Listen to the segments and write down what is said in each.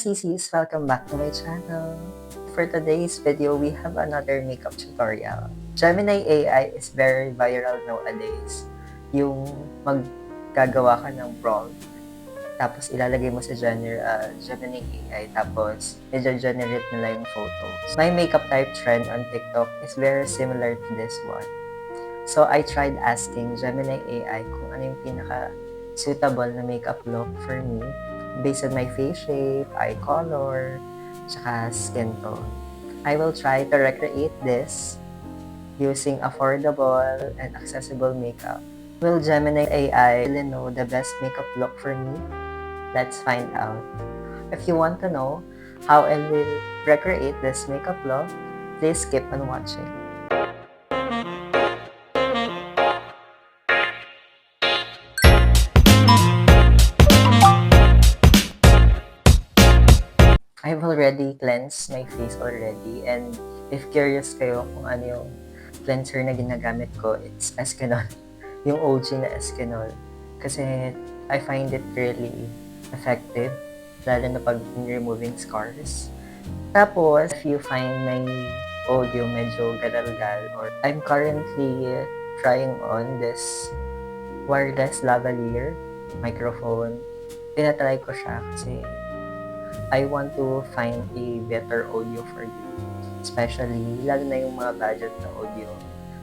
sisis! Welcome back to my channel. For today's video, we have another makeup tutorial. Gemini AI is very viral nowadays. Yung maggagawa ka ng prompt, tapos ilalagay mo sa Gemini AI, tapos i-generate nila yung photos. My makeup type trend on TikTok is very similar to this one. So I tried asking Gemini AI kung ano yung pinaka-suitable na makeup look for me based on my face shape, eye color, tsaka skin tone. I will try to recreate this using affordable and accessible makeup. Will Gemini AI really know the best makeup look for me? Let's find out. If you want to know how I will recreate this makeup look, please keep on watching. I've already cleansed my face already, and if curious kayo kung ano yung cleanser na ginagamit ko, it's Escanol. Yung OG na Escanol. Kasi I find it really effective, lalo na pag removing scars. Tapos, if you find my audio medyo garal-gal, or I'm currently trying on this wireless lavalier microphone. Tinatry ko siya kasi I want to find a better audio for you. Especially, lalo na yung mga budget na audio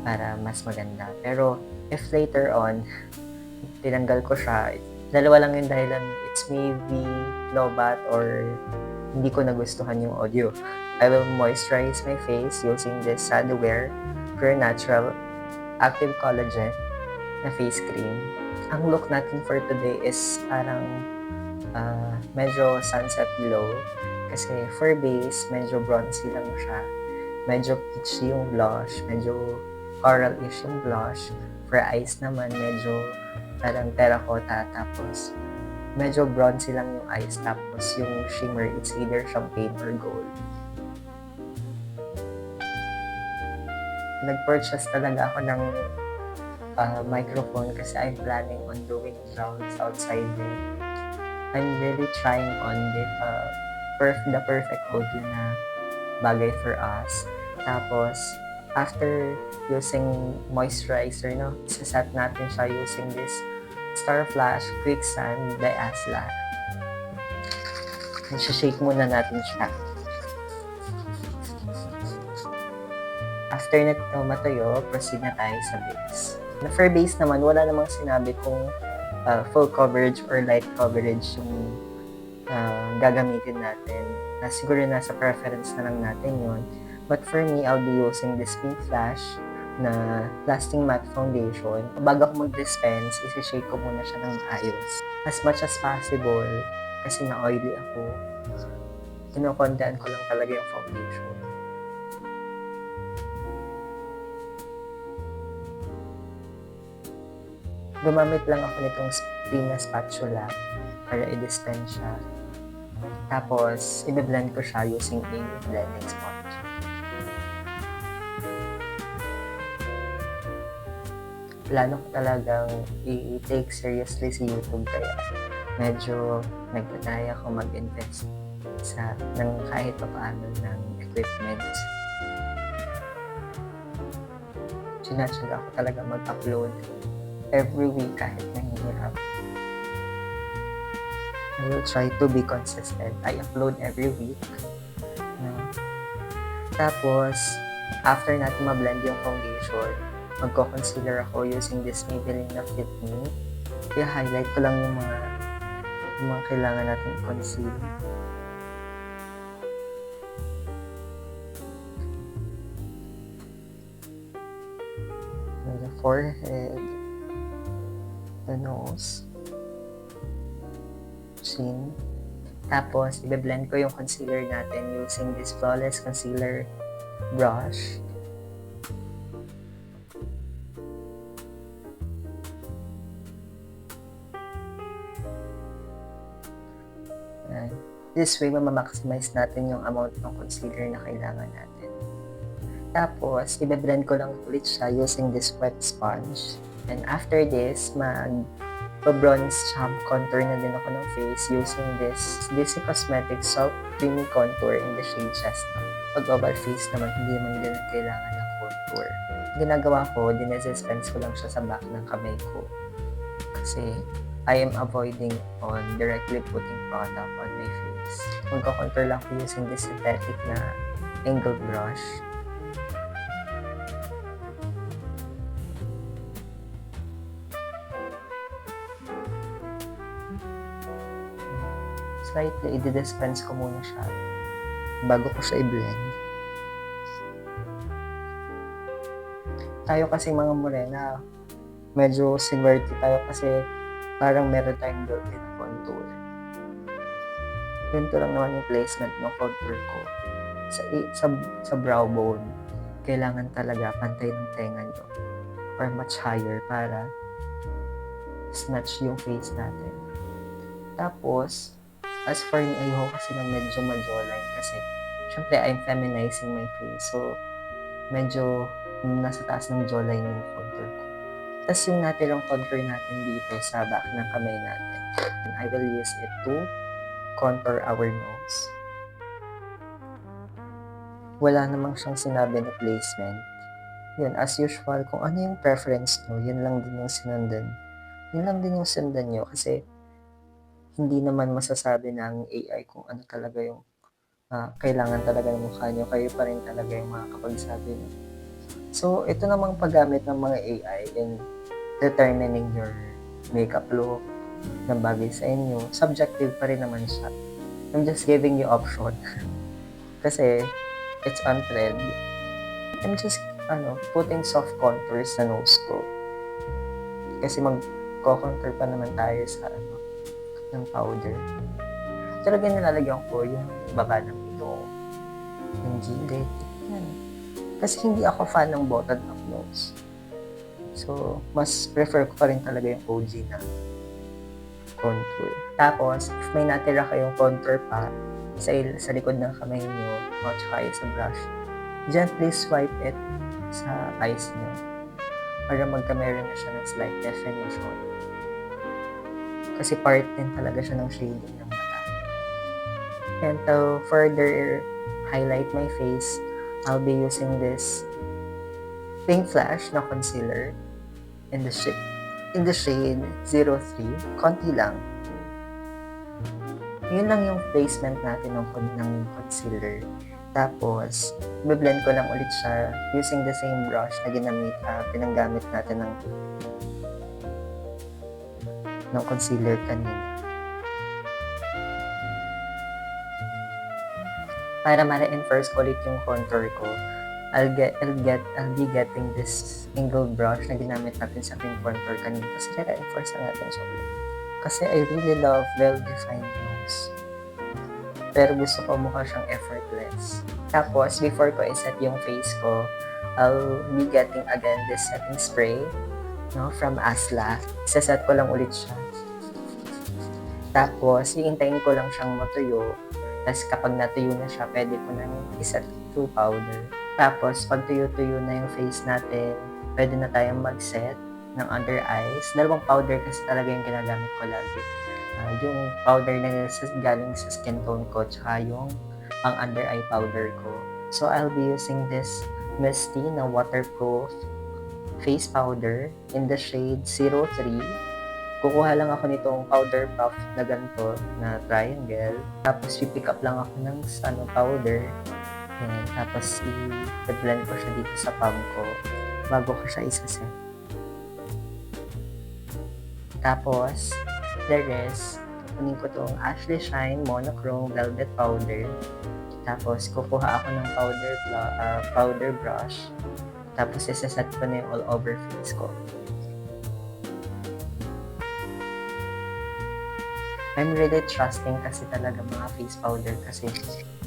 para mas maganda. Pero, if later on, tinanggal ko siya, dalawa lang yung dahilan. It's maybe low-bat or hindi ko nagustuhan yung audio. I will moisturize my face using this Sadware Pure Natural Active Collagen na face cream. Ang look natin for today is parang medyo sunset glow kasi for base, medyo bronzy lang siya. Medyo peachy yung blush, medyo coral-ish yung blush. For eyes naman, medyo parang terracotta, tapos medyo bronzy lang yung eyes, tapos yung shimmer, it's either champagne or gold. Nag-purchase talaga ako ng microphone kasi I'm planning on doing vlogs outside there. I'm really trying on the perfect audio na bagay for us. Tapos, after using moisturizer, isaset natin siya using this Star Flash Quicksand by Asla. Shake muna natin siya. After na ito matuyo, proceed na tayo sa base. For base naman, wala namang sinabi kung full coverage or light coverage yung gagamitin natin. Siguro nasa preference na lang natin yun. But for me, I'll be using this Pink Flash na Lasting Matte Foundation. Bago ako mag-dispense, isi-shake ko muna siya ng maayos. As much as possible, kasi na-oily ako, kinukontaan ko lang talaga yung foundation. Gumamit lang ako nitong na spatula para i-dispense siya. Tapos, i-blend ko siya using a blending sponge. Plano ko talagang i-take seriously si YouTube, kaya medyo nagtatry ako mag-invest ng kahit paano ng equipment. Sinatsaga ako talaga mag-upload every week kahit nahihirap. I will try to be consistent. I upload every week. Tapos, after natin ma-blend yung foundation, magko-concealer ako using this Maybelline na Fit Me. I-highlight ko lang yung mga kailangan natin i-conceal. The forehead, the nose, chin. Tapos, i-blend ko yung concealer natin using this Flawless Concealer brush. And this way, mamaximize natin yung amount ng concealer na kailangan natin. Tapos, i-blend ko lang ulit siya using this wet sponge. And after this, pa-bronze contour na din ako ng face using this DC Cosmetics Soft Creamy Contour in the shade Chestnut. Pag oval face naman, hindi man din kailangan ng contour. Ginagawa ko, dinesispense ko lang siya sa back ng kamay ko. Kasi I am avoiding on directly putting product on my face. Magko-contour lang ko using this synthetic na angled brush. Slightly, i-dispense ko muna siya bago ko siya i-blend. Tayo kasi mga morena, medyo similarity tayo kasi parang meron tayong built-in contour. Ganito lang naman yung placement ng contour ko. Sa brow bone, kailangan talaga pantay ng tenga nyo or much higher para snatch yung face natin. Tapos, as for me, ayoko kasi ng medyo ma-jawline kasi syempre, I'm feminizing my face. So, medyo nasa taas ng jawline yung contour ko. Tapos yung natirang contour natin dito sa back ng kamay natin, I will use it to contour our nose. Wala namang siyang sinabi na placement. Yun, as usual, kung ano yung preference nyo, yun lang din yung sinundan. Yun lang din yung sundan nyo kasi hindi naman masasabi ng AI kung ano talaga yung kailangan talaga ng mukha nyo. Kayo pa rin talaga yung makakapagsabi nyo. So, ito namang paggamit ng mga AI in determining your makeup look na bagay sa inyo. Subjective pa rin naman siya. I'm just giving you option. Kasi, it's on trend. I'm just, putting soft contours sa nose ko. Kasi mag-contour pa naman tayo sa, ng powder. Talaga nilalagyan ko yung baba ng ilong, yung gilid, yan. Kasi hindi ako fan ng bottom up nose. So, mas prefer ko pa rin talaga yung OG na contour. Tapos, if may natira kayong contour pa sa likod ng kamay nyo o tsaka sa brush, gently swipe it sa eyes nyo para magkameron na siya ng slight definition. Kasi part din talaga siya ng shading ng mata. And to further highlight my face, I'll be using this Pink Flash na concealer in the shade 03. Konti lang. Yun lang yung placement natin ng concealer. Tapos, i-blend ko lang ulit siya using the same brush na pinanggamit natin ng concealer kanina. Para ma-reinforce ko ulit yung contour ko, I'll be getting this angled brush na ginamit natin sa pink contour kanina. Kasi reinforce na natin siya ulit. Kasi I really love well-defined nose. Pero gusto ko mukha siyang effortless. Tapos, before ko iset yung face ko, I'll be getting again this setting spray from Asla. Isaset ko lang ulit siya. Tapos, iintayin ko lang siyang matuyo. Tapos, kapag natuyo na siya, pwede ko nang iset to powder. Tapos, pag tuyo-tuyo na yung face natin, pwede na tayong mag-set ng under eyes. Dalawang powder kasi talaga yung ginagamit ko lagi. Yung powder na galing sa skin tone ko, tsaka yung pang under eye powder ko. So, I'll be using this Misty na waterproof face powder in the shade 03. Kukuha lang ako nitong powder puff na ganito, na triangle. Tapos, pipick up lang ako ng powder. Yan. Tapos, i-blend ko siya dito sa palm ko bago ko siya isaset. Tapos, the rest, kunin ko itong Ashley Shine Monochrome Velvet Powder. Tapos, kukuha ako ng powder brush. Tapos, isaset ko na yung all over face ko. I'm really trusting kasi talaga mga face powder kasi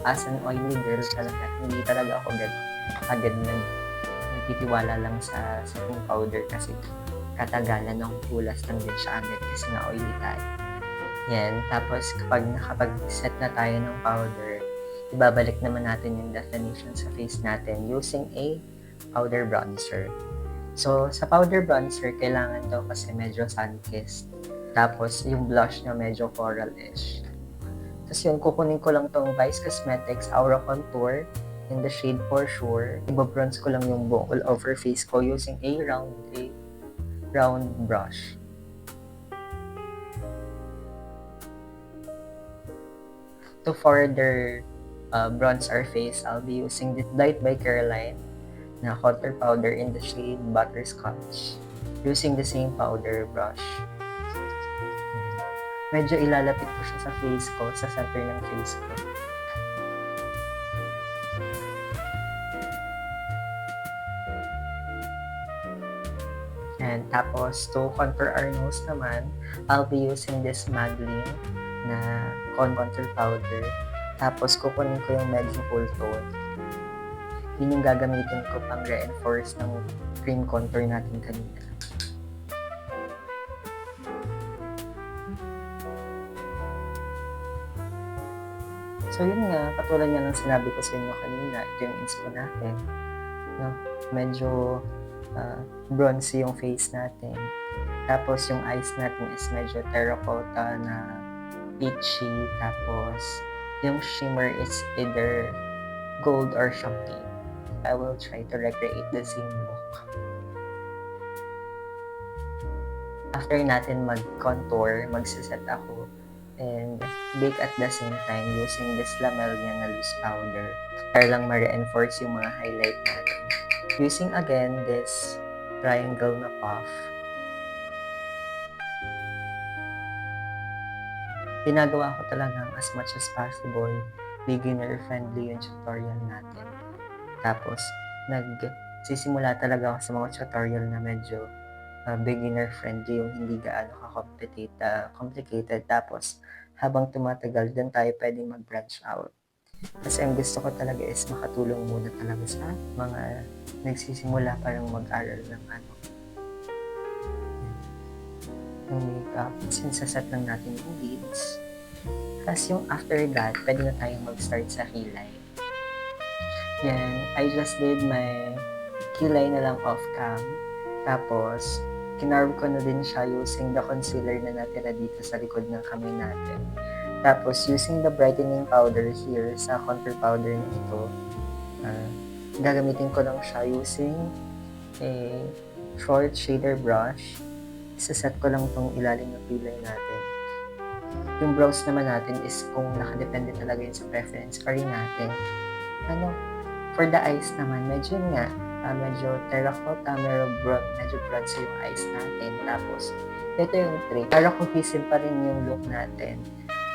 as an oily girl talaga, hindi talaga ako agad nagtitiwala lang sa pink powder kasi katagalan ng pulas lang din siya agad kasi nga oily tayo. Yan, tapos kapag nakapag-set na tayo ng powder, ibabalik naman natin yung definition sa face natin using a powder bronzer. So, sa powder bronzer, kailangan daw kasi medyo sun-kissed. Tapos, yung blush niya medyo coral-ish. Tapos yun, kukunin ko lang tong Vice Cosmetics Aura Contour in the shade For Sure. Ibabronze ko lang yung buong all over face ko using a round brush. To further bronze our face, I'll be using the Light by Caroline na contour powder in the shade Butterscotch using the same powder brush. Medyo ilalapit ko siya sa face ko, sa center ng face ko. And tapos, to contour our nose naman, I'll be using this Maybelline na contour powder. Tapos, kukunin ko yung medyo cool tone. Yun yung gagamitin ko pang reinforce ng cream contour natin kanina. So yun nga, katulad nga ng sinabi ko sa inyo kanina, ito yung inspo natin. No? Medyo bronzy yung face natin. Tapos yung eyes natin is medyo terracotta na peachy. Tapos yung shimmer is either gold or champagne. I will try to recreate the same look. After natin mag-contour, magsiset ako and bake at the same time using this Lamelia na loose powder para lang ma-reinforce yung mga highlight natin. Using again this triangle na puff. Ginagawa ko talagang as much as possible beginner-friendly yung tutorial natin. Tapos, nagsisimula talaga ako sa mga tutorial na medyo beginner-friendly, yung hindi gaano complicated. Tapos, habang tumatagal, doon tayo pwedeng mag-branch out. Kasi ang gusto ko talaga is makatulong muna talaga sa mga nagsisimula parang mag-aral ng yung makeup. Sinsaset lang natin yung beads. Tapos yung after that, pwede na tayong mag-start sa kilay. Yan, I just did my kilay na lang off-cam. Tapos, kinarve ko na din siya using the concealer na natira dito sa likod ng kamay natin. Tapos, using the brightening powder here sa contour powder na ito, gagamitin ko lang siya using a short shader brush. Isaset ko lang tong ilalim ng kilay natin. Yung brows naman natin is kung nakadepende talaga yun sa preference pa rin natin. For the eyes naman, medyo terracotta, medyo bronzy yung eyes natin. Tapos, ito yung trick. Para cohesive pa rin yung look natin.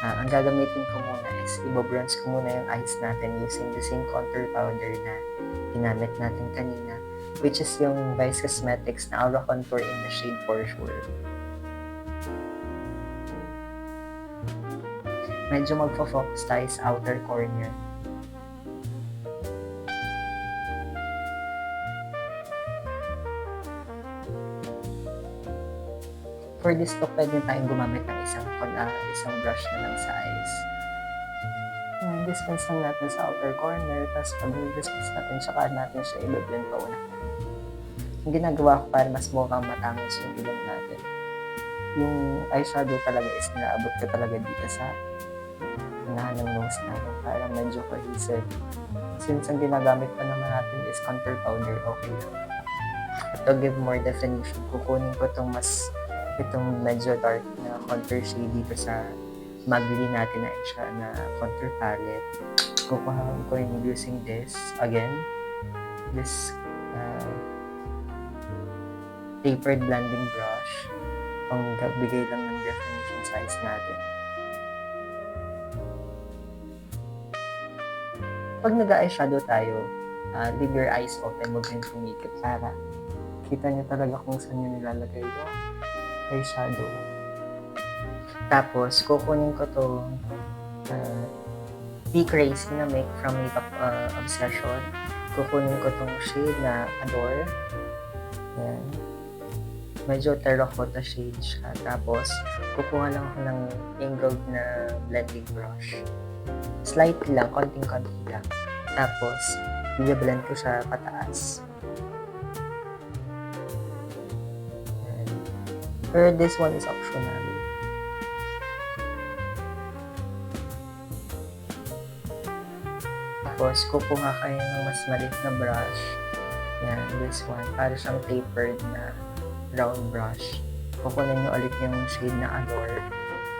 Ang gagamitin ko muna is ibabronze ko muna yung eyes natin using the same contour powder na ginamit natin kanina, which is yung Vice Cosmetics na Aura Contour in the shade For Sure. Medyo magfo-focus tayo sa outer corner. For this look, pwede tayong gumamit ng isang brush na lang sa eyes. Dispense lang natin sa outer corner, tapos pag-dispense natin, saka natin siya i-blend pa una. Yung ginagawa ko para mas mukhang matangos yung ilong natin. Yung eyeshadow talaga is naabot ko talaga dito sa unahan ng nose natin para medyo cohesive. Since ang ginagamit pa naman natin is contour powder, okay lang. To give more definition, kukunin ko itong medyo dark na contour shade dito sa Maybelline natin na contour palette. Kukuhaan ko rin using this tapered blending brush pang bigay lang ng definition size natin. Pag nag-eyeshadow tayo, leave your eyes open, huwag kayong pumikit para kita nyo talaga kung saan nyo nilalagay yung eyeshadow. Tapos, kukunin ko to Be Crazy na Make from Makeup Obsession. Kukunin ko tong shade na Adore. Yan. Medyo terracotta shade siya. Tapos, kukuha lang ako ng angled na blending brush. Slightly lang, konting-konti lang. Tapos, i-blend ko siya pataas. Pero this one is optional. Tapos, kukuha kayo ng mas maliit na brush. Yan, this one. Para siyang tapered na round brush. Kukunin nyo ulit yung shade na Adore.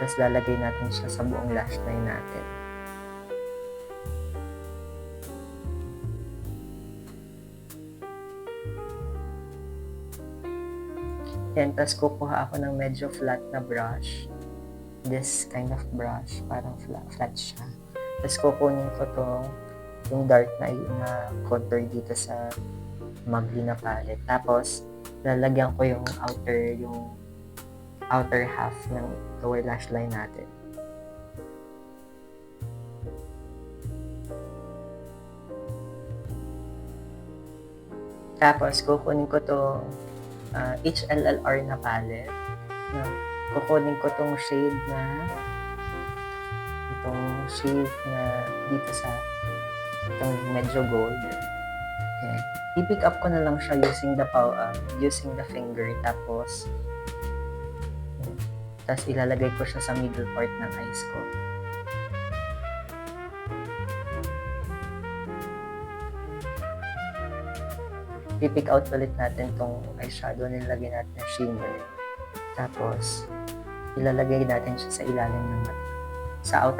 Tapos, lalagay natin siya sa buong lash line natin. Yan, tapos kukuha ako ng medyo flat na brush. This kind of brush. Parang flat siya. Tapos, kukunin ko yung dark na contour dito sa Magli na palette. Tapos, lalagyan ko yung outer half ng lower lash line natin. Tapos, kukunin ko HLLR na palette. No? Kukunin ko shade na dito sa itong medyo gold. Okay. I-pick up ko na lang siya using the finger. Tapos ilalagay ko siya sa middle part ng eyes ko. I-pick out ulit natin tong eyeshadow na nilagay natin na shimmer. Tapos, ilalagay natin siya sa ilalim ng mata. Sa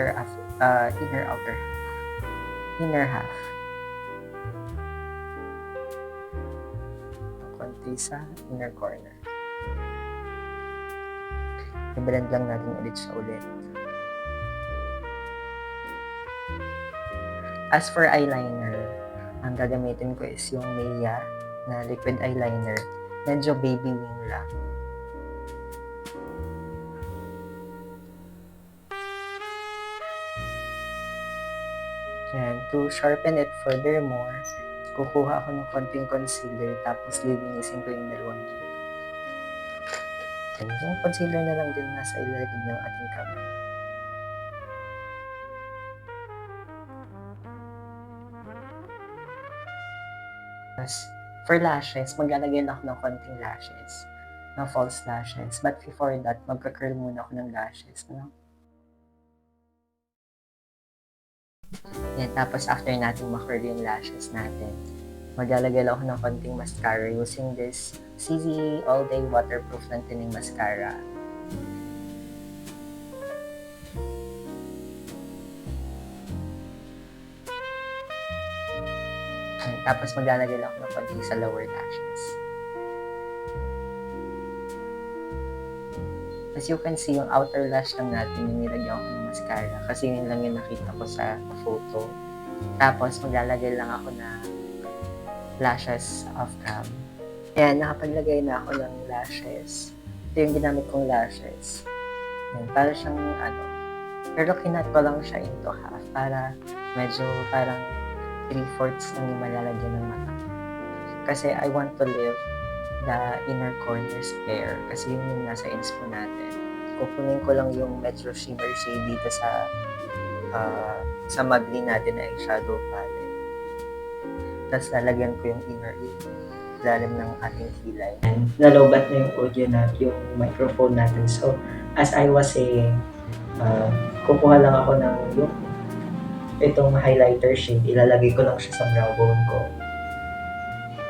inner half. Konti sa inner corner. I-blend lang natin ulit siya ulit. As for eyeliner, ang gagamitin ko is yung Mia na liquid eyeliner. Medyo baby wing lang. And to sharpen it furthermore, kukuha ako ng konting concealer tapos lilinisin ko yung dalawang gilid. And yung concealer na lang din nasa ilalim ng ating kamay. Tapos, for lashes, maglalagay na ako ng konting lashes. Ng false lashes. But before that, magka-curl muna ako ng lashes. No? Yan, tapos after natin ma-curl yung lashes natin, maglalagay lang ako ng konting mascara using this CZ All Day Waterproof Lengthening Mascara. Yan, tapos maglalagay lang ako ng konting sa lower lashes. As you can see, yung outer lash lang natin yung nilagyan ko ng mascara kasi yun lang yung nakita ko sa photo. Tapos maglalagay lang ako ng lashes off cam. Ayan, nakapaglagay na ako ng lashes. Ito yung ginamit kong lashes. Ayan, para siyang pero kinat ko lang siya into half para medyo parang 3/4 lang yung malalagyan ng mata. Kasi I want to leave the inner corners bare kasi yun yung nasa inspo natin. Kukunin ko lang yung medyo shimmer shade dito sa Magli natin na eyeshadow palette. Tapos lalagyan ko yung inner ilalim ng ating kilay. And nalobat na yung audio natin, yung microphone natin. So, as I was saying, kukuha lang ako ng itong highlighter shade. Ilalagay ko lang siya sa brow bone ko.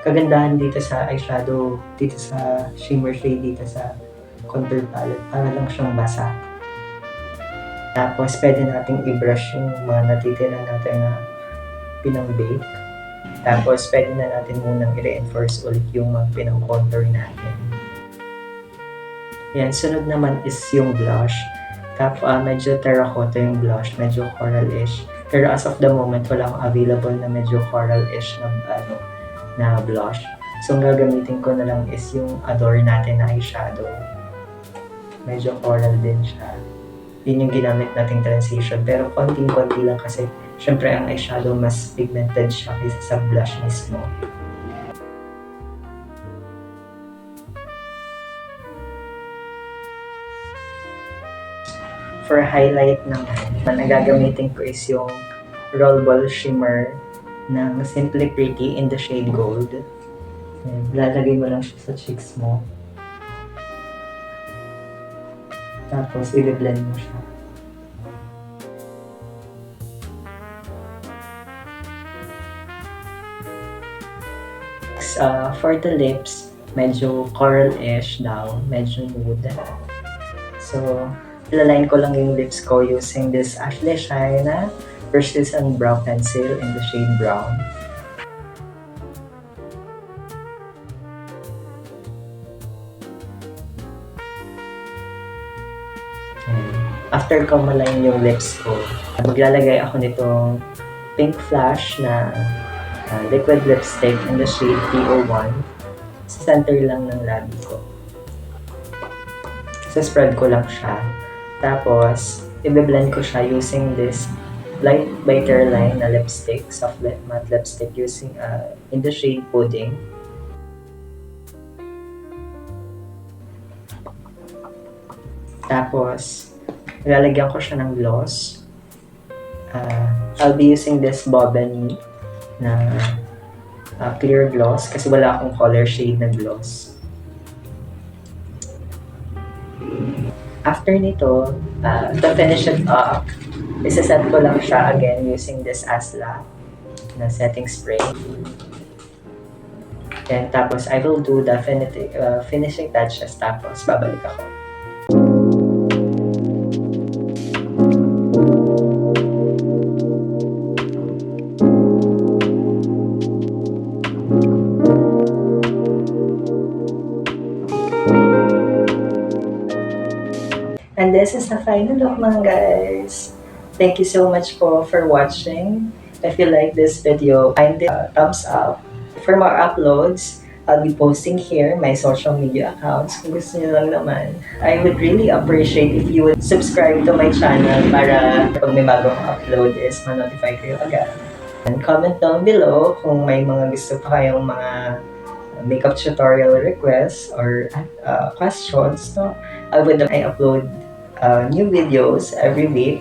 Kagandahan dito sa eyeshadow, dito sa shimmer shade, dito sa contour palette, para lang siyang basa. Tapos, pwede nating i-brush yung mga natitira natin na pinang-bake. Tapos, pwede na natin munang i-reinforce ulit yung mga pinang-contour natin. Yan, sunod naman is yung blush. Tapos, medyo terracotta yung blush, medyo coral-ish. Pero as of the moment, wala akong available na medyo coral-ish na blush. So, ang gagamitin ko na lang is yung Adore natin na eyeshadow. Medyo coral din siya. Yun yung ginamit nating transition. Pero konting-konti lang kasi syempre ang eyeshadow mas pigmented siya kaysa sa blush mismo. For highlight naman, na gagamitin ko is yung Rollball Shimmer ng Simply Pretty in the shade Gold. Lalagay mo lang siya sa cheeks mo. Tapos, i-blend mo siya. for the lips, medyo coral-ish daw, medyo nude. So, ilaline ko lang yung lips ko using this Ashley Shine na Persistent Brow Pencil in the shade brown. After ko maline yung lips ko, maglalagay ako nitong pink flash na liquid lipstick in the shade P01 sa center lang ng labi ko. So, spread ko lang siya. Tapos, i-blend ko siya using this light biter line na lipstick, soft matte lipstick using in the shade Pudding. Tapos, lalagyan ko siya ng gloss. I'll be using this Bobani na clear gloss kasi wala akong color shade na gloss. After nito, to finish it up, isa-set ko lang siya again using this Asla na setting spray. And tapos, I will do the finishing touches tapos babalik ako. And this is the final look mga guys. Thank you so much for watching. If you like this video, kindly thumbs up. For more uploads, I'll be posting here my social media accounts. Kung gusto niyo lang naman, I would really appreciate if you would subscribe to my channel para pag may bagong upload is ma-notify kayo agad. And comment down below kung may mga gusto pa kayong mga makeup tutorial requests or questions. No? I upload new videos every week,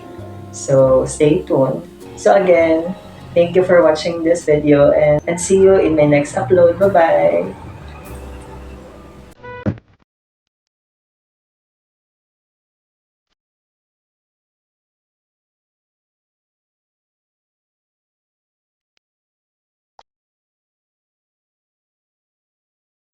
so stay tuned. So again, thank you for watching this video and see you in my next upload. Bye bye.